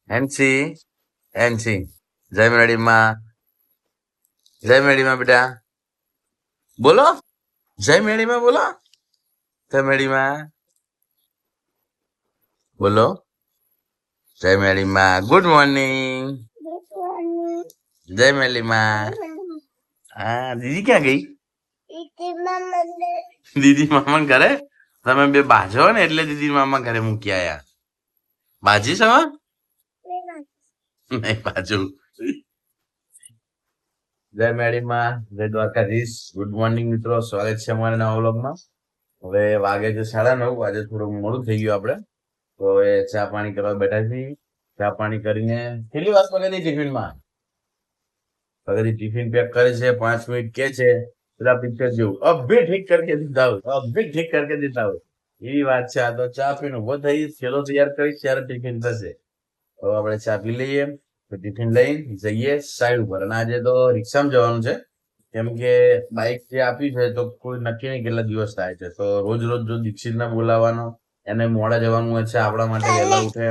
NC NC જય મેડીમાં બેટા બોલો, જય મેડીમાં બોલો, જય મેડીમાં બોલો, જય મેડીમાં ગુડ મોર્નિંગ, જય મેડીમાં. હા દીદી ક્યાં ગઈ? દીદી મામા ઘરે તમે બે બાજો ને એટલે દીદી મામા ઘરે મૂકી આયા. બાજી છો નહીં બાજુ. જય મેડીમાં, જય દ્વારકાધીશ. ગુડ મોર્નિંગ મિત્રો, સ્વાગત છે અમારા નવા વ્લોગમાં. હવે વાગે છે 9:30. આજે થોડું મોડું થઈ ગયું આપણે, તો હવે ચા પાણી કરવા બેઠા છીએ. ચા પાણી કરીને કેટલી વાર પગડી ટિફિનમાં પગડી ટિફિન પેક કરે છે. 5 મિનિટ કે છે પેલા પિક્ચર જેવું, અભી ઠીક કરકે દીધા હોય, અભી ઠીક કરકે દીધા હોય એવી વાત છે. આ તો ચા પીને ઉભો થઈ થેલો તૈયાર કરી ત્યારે ટિફિન થશે. તો આપણે ચા પી લઈએ, ટિફિન લઈને જઈએ સાઈડ ઉપર. અને આજે તો રિક્ષામાં જવાનું છે, કેમ કે બાઇક જે આપી છે તો કોઈ નક્કી નહીં કેટલા દિવસ થાય છે. તો રોજ રોજ જો દીક્ષિત ના બોલાવવાનો, એને મોડા જવાનું હોય છે આપણા માટે વહેલા ઉઠે,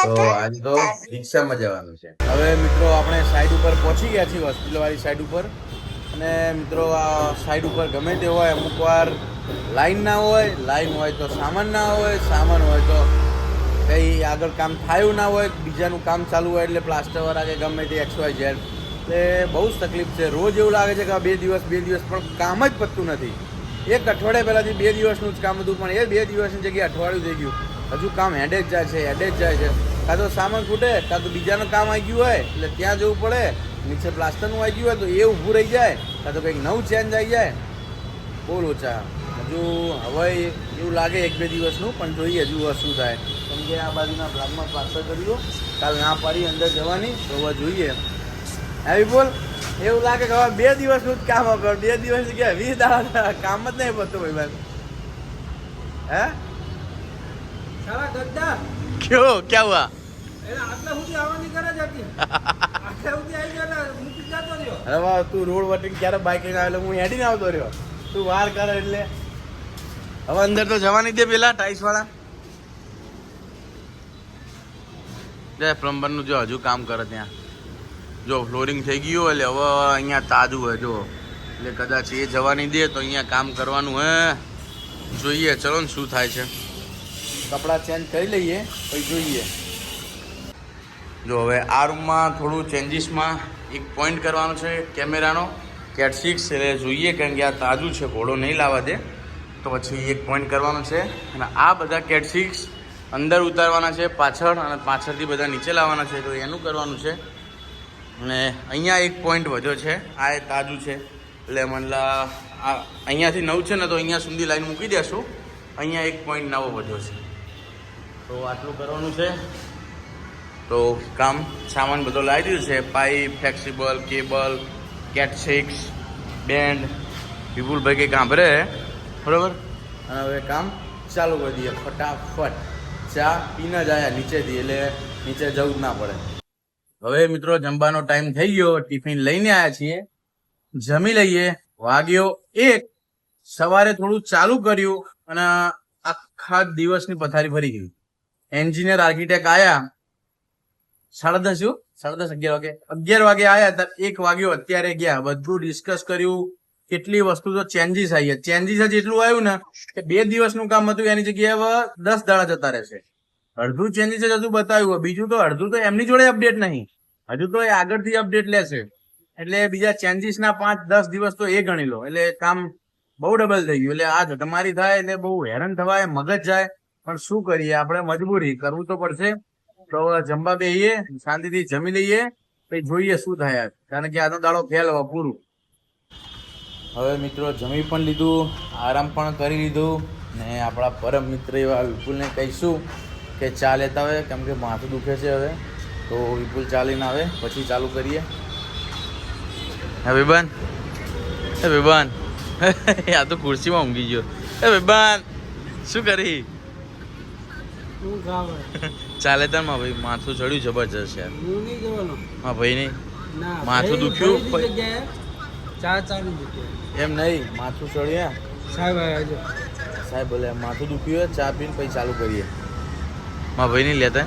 તો આજે તો રિક્ષામાં જવાનું છે. હવે મિત્રો આપણે સાઈડ ઉપર પહોંચી ગયા છીએ, હોસ્પિટલ વાળી સાઈડ ઉપર. અને મિત્રો આ સાઈડ ઉપર ગમે તે હોય, અમુક વાર લાઈન ના હોય, લાઈન હોય તો સામાન ના હોય, સામાન હોય તો કંઈ આગળ કામ થયું ના હોય, બીજાનું કામ ચાલુ હોય એટલે પ્લાસ્ટરવાળા કે ગમે તે XYZ, એટલે બહુ જ તકલીફ છે. રોજ એવું લાગે છે કે આ 2 દિવસ પણ કામ જ પતતું નથી. એક અઠવાડિયા પહેલાંથી 2 દિવસનું જ કામ હતું, પણ એ 2 દિવસની જગ્યાએ અઠવાડિયું થઈ ગયું, હજુ કામ હેડે જ જાય છે. કાં તો સામાન ખૂટે, કાં તો બીજાનું કામ આવી ગયું હોય એટલે ત્યાં જવું પડે, નીચે પ્લાસ્ટરનું આવી ગયું હોય તો એ ઊભું રહી જાય, કાં તો કંઈક નવું ચેન્જ આવી જાય. બહુ લોચા. હજુ હવે એવું લાગે 1-2 દિવસનું, પણ જોઈએ હજુ શું થાય. કેમ કે આ બાજુના બ્લોકમાં પ્લાસ્ટર કર્યું, કાલ ના પાડી અંદર જવાની, તો હવે જોઈએ. આવી બોલ, એવું લાગે કે હવે 2 દિવસનું જ કામ આપે, 2 દિવસ કે 20 દાડા કામ જ નહીં પડતું ભાઈ ભાઈ. હે સારા ગદ્દા ક્યો ક્યાં હુઆ? હવે તું રોડ વટીને ક્યારે બાઇક લઈને આવેલો, હું હેડીને આવતો રહ્યો, તું વાર કરે એટલે. હવે અંદર તો જવાની દે પેલા ટાઈસ વાળા. જય પ્લમ્બર નું જો હજુ કામ કરે ત્યાં, જો ફ્લોરિંગ થઈ ગયું એટલે હવે અહીંયા તાજું હોય જો, એટલે કદાચ એ જવાની દે તો અહીંયા કામ કરવાનું હે. જોઈએ ચલો ને શું થાય છે. કપડાં ચેન્જ કરી લઈએ પછી જોઈએ. જો હવે આ રૂમમાં થોડું ચેન્જીસમાં એક પોઈન્ટ કરવાનો છે કેમેરાનો, CAT 6, એટલે જોઈએ કારણ કે આ તાજું છે, ઘોડો નહીં લાવવા દે, તો પછી એક પોઈન્ટ કરવાનો છે. અને આ બધા CAT 6 અંદર ઉતારવાના છે પાછળ, અને પાછળથી બધા નીચે લાવવાના છે, તો એનું કરવાનું છે. અને અહીંયા એક પોઈન્ટ વધ્યો છે, આ એ તાજું છે, એટલે મતલબ આ અહીંયાથી નવું છે ને, તો અહીંયા સુધી લાઈન મૂકી દેશું. અહીંયા એક પોઈન્ટ નવો વધ્યો છે, તો આટલું કરવાનું છે. તો કામ સામાન બધો લાવી દીધું છે, pipe, flexible, cable, CAT 6, bend. Vipulbhai કંઈ કામ ભરે બરાબર. અને હવે કામ ચાલુ કરી દઈએ ફટાફટ. ચા પીને જ આવ્યા નીચેથી, એટલે નીચે જવું જ ના પડે. હવે મિત્રો જમવાનો ટાઈમ થઈ ગયો, ટિફિન લઈને આવ્યા છીએ, જમી લઈએ. વાગ્યો 1, સવારે થોડું ચાલુ કર્યું અને આખા દિવસની પથારી ફરી ગઈ. એન્જિનિયર આર્કિટેક્ટ આવ્યા 10:30, 11 વાગે આવ્યા, ત્યારે 1 વાગ્યો અત્યારે ગયા. બધું ડિસ્કસ કર્યું, કેટલી વસ્તુ તો ચેન્જીસ આવી. ચેન્જીસ જ એટલું આવ્યું ને કે 2 દિવસનું કામ હતું એની જગ્યાએ હવે 10 દાડા જતા રહેશે. અડધું ચેન્જીસ જ હજુ બતાવ્યું, બીજું તો અડધું તો એમની જોડે અપડેટ નહીં, હજુ તો એ આગળથી અપડેટ લેશે. એટલે બીજા ચેન્જીસના 5-10 દિવસ તો એ ગણી લો, એટલે કામ બહુ ડબલ થઈ ગયું. એટલે આ તમારી થાય એટલે બહુ હેરાન થવાય, મગજ જાય, પણ શું કરીએ, આપણે મજબૂરી કરવું તો પડશે. તો જમવા બેહીએ, શાંતિથી જમી લઈએ, પછી જોઈએ શું થાય, કારણ કે આનો દાડો ફેલ હવે પૂરું. હવે મિત્રો જમી પણ લીધું, આરામ પણ કરી લીધું, ને આપણા પરમ મિત્ર એવા વિપુલને કહીશું કે ચા લેતા આવે, કેમ કે માથું દુખે છે હવે. તો વિપુલ ચા લઈને આવે પછી ચાલુ કરીએ. હે વિબાન, આ તો ખુરશીમાં ઊંઘી ગયો. હે વિબાન શું કરી? ચાલે તાર માં ભાઈ, માથું ચડ્યું જબરજસ્ત યાર. હા ભાઈ નહીં, માથું દુખ્યું એમ નહીં, માથું ચડ્યું સાહેબ બોલે માથું દુખ્યું, ચા પીને પછી ચાલુ કરીએ. માં ભાઈ નહીં લેતા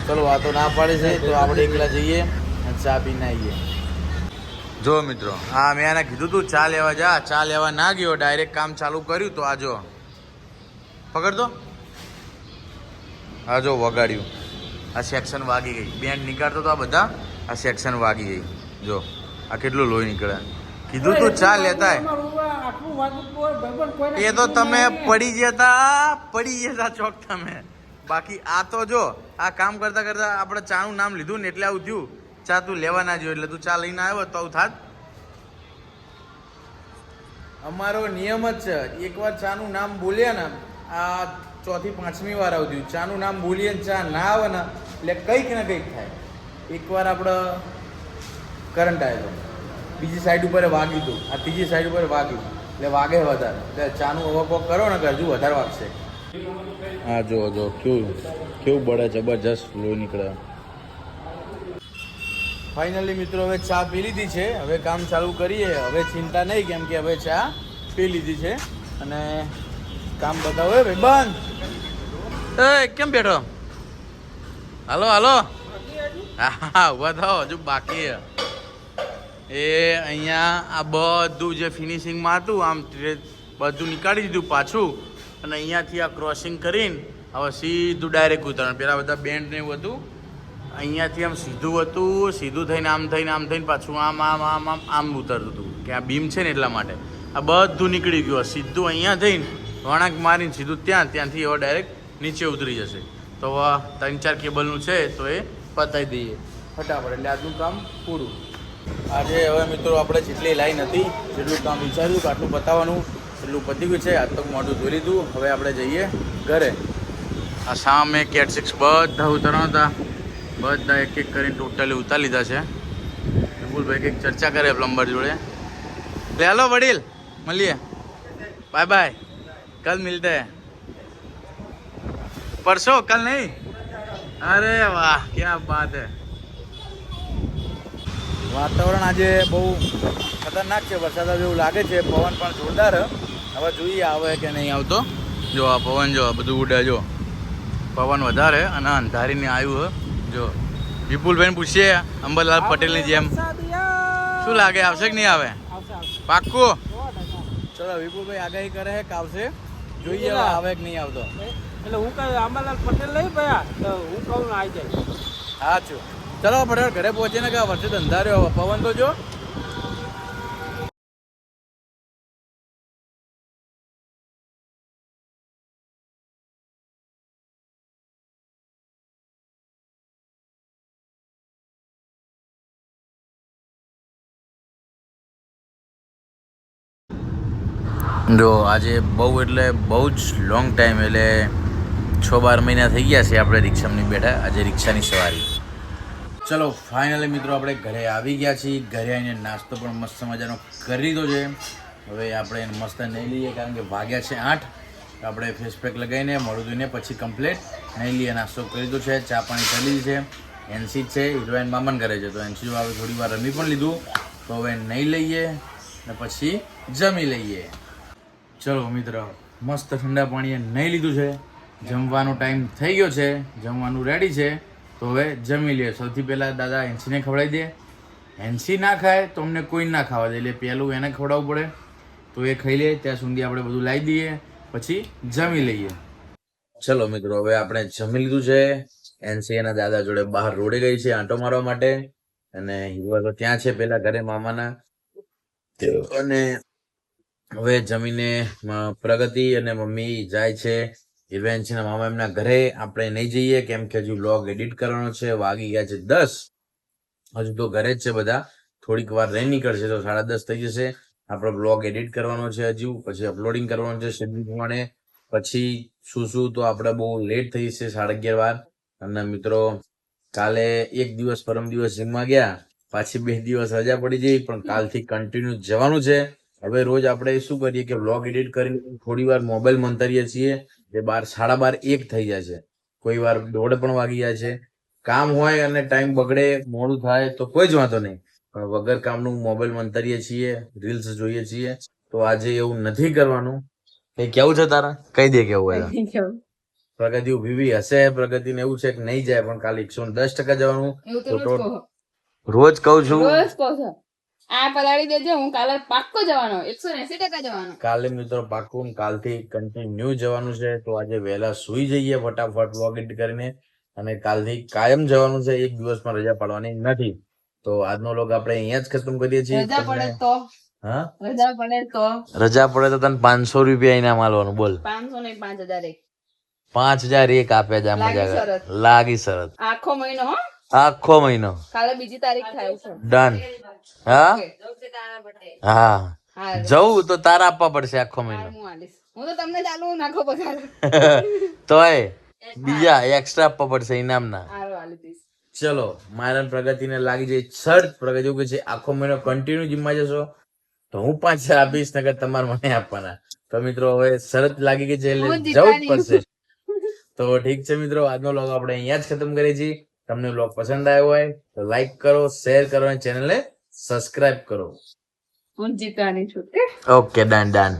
ચલો આ તો ના પાડે છે તો આપણે એકલા જઈએ અને ચા પીને આવીએ. જો મિત્રો હા મેં એને કીધું તું ચા લેવા જા, ચા લેવા ના ગયો, ડાયરેક્ટ કામ ચાલુ કર્યું. તો આ જો પકડ દો, આ જો વગાડ્યું, આ સેક્શન વાગી ગઈ. બેન્ડ નીકાળતો તો આ બધા, આ સેક્શન વાગી ગઈ. જો આ કેટલું લોહી નીકળે. કીધું તું ચા લેતા એ તો તમે પડી જતા ચોક તમે. બાકી આ તો જો આ કામ કરતા કરતા આપણે ચાનું નામ લીધું ને એટલે આવું થયું. ચા તું લેવા ના જોયું એટલે તું ચા લઈને આવ્યો તો આવું થાત. અમારો નિયમ જ છે, એકવાર ચાનું નામ બોલ્યા ને આ ચોથી પાંચમી વાર આવતું. ચાનું નામ બોલીએ ને ચા ના આવે ને એટલે કંઈક ને કંઈક થાય. એકવાર આપણે કરંટ આવ્યો, બીજી સાઈડ ઉપર વાગ્યું હતું, આ ત્રીજી સાઈડ ઉપર વાગ્યું એટલે વાગે વધારે. એટલે ચાનું ઓવરકોક કરો ને હજુ વધારે વાગશે. હા જો જો કેવું બળે, જબરજસ્ત લોહી નીકળે. ફાઇનલી મિત્રો હવે ચા પી લીધી છે, હવે કામ ચાલુ કરીએ. હવે ચિંતા નહીં કેમ કે હવે ચા પી લીધી છે અને કામ બતાવો ભાઈ બંધ. એ કેમ બેઠો? હાલો હાલો, હા ઉભા થાઓ, હજુ બાકી એ અહીંયા આ બધું જે ફિનિશિંગમાં હતું આમ બધું નીકાળી દીધું પાછું અને અહીંયાથી આ ક્રોસિંગ કરીને હવે સીધું ડાયરેક્ટ ઉતરણ. પેલા બધા બેન્ડ ને એવું હતું, અહીંયાથી આમ સીધું હતું, સીધું થઈને આમ થઈને પાછું આમ આમ આમ આમ આમ ઉતરતું હતું કે આ બીમ છે ને એટલા માટે. આ બધું નીકળી ગયું, સીધું અહીંયા થઈને વળાંક મારીને સીધું ત્યાંથી હવે ડાયરેક્ટ નીચે ઉતરી જશે. તો 3-4 કેબલનું છે તો એ પતાવી દઈએ ફટાફટ એટલે આજનું કામ પૂરું. આજે હવે મિત્રો આપણે જેટલી લાઈન હતી જેટલું કામ વિચાર્યું કે આટલું પતાવવાનું એટલું પતી ગયું છે. આજ તો મોઢું ધોઈ લીધું, હવે આપણે જઈએ ઘરે. આ સામે કેટ 6 બધા ઉતરવાના હતા, બધા એક એક કરીને ટોટલી ઉતારી લીધા છે. વિપુલભાઈ કંઈક ચર્ચા કરે પ્લમ્બર જોડે. લે હાલો વડીલ, મળીએ, બાય બાય, કલ મિલતે હૈ. પરસો કલ નહીં? અરે વાહ ક્યાં બાત હે. વાતાવરણ આજે બહુ ખતરનાક છે, વરસાદ જેવું લાગે છે, પવન પણ જોરદાર. હવે જોઈએ આવે કે નહીં આવતો. જો આ પવન જો બધું ઉડે, જો પવન વધારે અને અંધારીને આવ્યું. જો વિપુલભાઈને પૂછીએ અંબરલાલ પટેલની જેમ શું લાગે આવશે કે નહીં આવે? પાક્કું? ચલો વિપુલભાઈ આગાહી કરે છે કે આવશે, જોઈએ આવે કે નહીં આવતો. એટલે હું કઈ અંબાલાલ પટેલ નહીં ભયા તો હું કહું આવી જાય. હા છું, ચલો ફટાફટ ઘરે પહોંચે ને કે વરસાદ અંધાર્યો, પવન તો જો. જો આજે બહુ એટલે બહુ જ લોંગ ટાઈમ એટલે 6-12 મહિના થઈ ગયા છે આપણે રિક્ષામાં બેઠા. આજે રિક્ષાની સવારી. ચલો ફાઇનલી મિત્રો આપણે ઘરે આવી ગયા છીએ. ઘરે આવીને નાસ્તો પણ મસ્ત મજાનો કરી લીધો છે. હવે આપણે મસ્ત નહીં લઈએ કારણ કે વાગ્યા છે 8. આપણે ફેસ પેક લગાવીને મોઢું ધોઈને પછી કમ્પ્લેટ નહીં લઈએ. નાસ્તો કરી લીધો છે, ચા પાણી કરી લીધી છે. એનસી છે, હિરોઈન મામન કરે છે તો એનસી હવે થોડી વાર રમી પણ લીધું. તો હવે નહીં લઈએ ને પછી જમી લઈએ. ચલો મિત્ર મસ્ત ઠંડા પાણીએ નહીં લીધું છે. જમવાનો ટાઈમ થઈ ગયો છે, જમવાનું રેડી છે તો હવે જમી લઈએ. સૌથી પહેલાં દાદા એનસીને ખવડાવી દે. એનસી ના ખાય તો અમને કોઈ ના ખાવા દે, એટલે પહેલું એને ખવડાવવું પડે. તો એ ખાઈ લે ત્યાં સુધી આપણે બધું લાવી દઈએ પછી જમી લઈએ. ચલો મિત્રો હવે આપણે જમી લીધું છે. એનસી એના દાદા જોડે બહાર રોડે ગઈ છે આંટો મારવા માટે અને હિરવા તો ત્યાં છે પેલા ઘરે મામાના. અને હવે જમીને પ્રગતિ અને મમ્મી જાય છે હિરવેન્સીના મામા એમના ઘરે. આપણે નહીં જઈએ કેમ કે હજુ વ્લોગ એડિટ કરવાનો છે. વાગી ગયા છે 10. હજુ તો ઘરે જ છે બધા, થોડીક વાર રહી નીકળશે તો 10:30 થઈ જશે. આપણો બ્લોગ એડિટ કરવાનો છે હજુ, પછી અપલોડિંગ કરવાનું છે શેડ્યુલ પ્રમાણે. પછી શું તો આપણે બહુ લેટ થઈ જશે 11:30 વાર. અને મિત્રો કાલે એક દિવસ પરમ દિવસ જીમમાં ગયા, પાછી 2 દિવસ રજા પડી જઈ, પણ કાલથી કન્ટિન્યુ જવાનું છે. હવે રોજ આપણે શું કરીએ કે વ્લોગ એડિટ કરીને થોડી વાર મોબાઈલ મંતરીએ છીએ, જે 12:30-1 થઈ જાય છે. કોઈ વાર 1:30 પણ વાગી જાય છે. કામ હોય અને ટાઈમ બગડે, મોડું થાય તો કોઈ જ વાંધો નહીં, પણ વગર કામનું મોબાઈલ મંતરીએ છીએ, રીલ્સ જોઈએ છીએ. તો આજે એવું નથી કરવાનું. કઈ કેવું છે તારા? કઈ દે કેવું હોય. પ્રગતિ ઉભી બી હશે. પ્રગતિને એવું છે કે નહીં જાય, પણ કાલે 110% જવાનું. એવું તો રોજ કહો. રોજ કહું છું. રોજ કહો છો. આ પલાળી દેજો, હું કાલે પાક્કો જવાનો 180% જવાનો. કાલે મિત્રો પાક્કું કાલથી કન્ટિન્યુ જવાનું છે. તો આજે વહેલા સુઈ જઈએ ફટાફટ વ્લોગ એડિટ કરીને, અને કાલથી કાયમ જવાનું છે. એક દિવસમાં રજા પાડવાની નથી. તો આજનો વ્લોગ આપણે અહીંયા જ ખતમ કરીએ છીએ. રજા પડે તો હા, રજા પડે તો રજા પડે તો તને 500 રૂપિયા ઇનામ આલવાનું. બોલ. 500 નહીં 5000 એક. 5001 આપે જા. લાગી મજા શરત. લાગી શરત. આખો મહિનો હો. આખો મહિનો કાલે બીજી તારીખ થાય છે. ડન. હા હા, હા જવું તો તારા આપવા પડશે આખો મહિનો. હું આલીશ. હું તો તમને ચાલુ નાખો પગાર. તોય બીજા એક્સ્ટ્રા આપવા પડશે ઇનામના. હારો આલી દઈશ. ચલો, મારા પ્રગતિને લાગી જાય શરત. પ્રગતિ એવું કે છે આખો મહિનો કન્ટિન્યુ જીમમાં જશો તો હું 5 આપીશ, નકર તમારે મને આપવાના. તો મિત્રો હવે શરત લાગી ગઈ છે એટલે હું જવું જ જીતવાની. પડશે. તો ઠીક છે મિત્રો, આજનો વ્લોગ આપણે અહીંયા જ ખતમ કરીએ છીએ. તમને વ્લોગ પસંદ આવ્યો હોય તો લાઈક કરો, શેર કરો અને ચેનલને સબસ્ક્રાઇબ કરો. હું જીતવાની છું કે ઓકે, ડન ડન.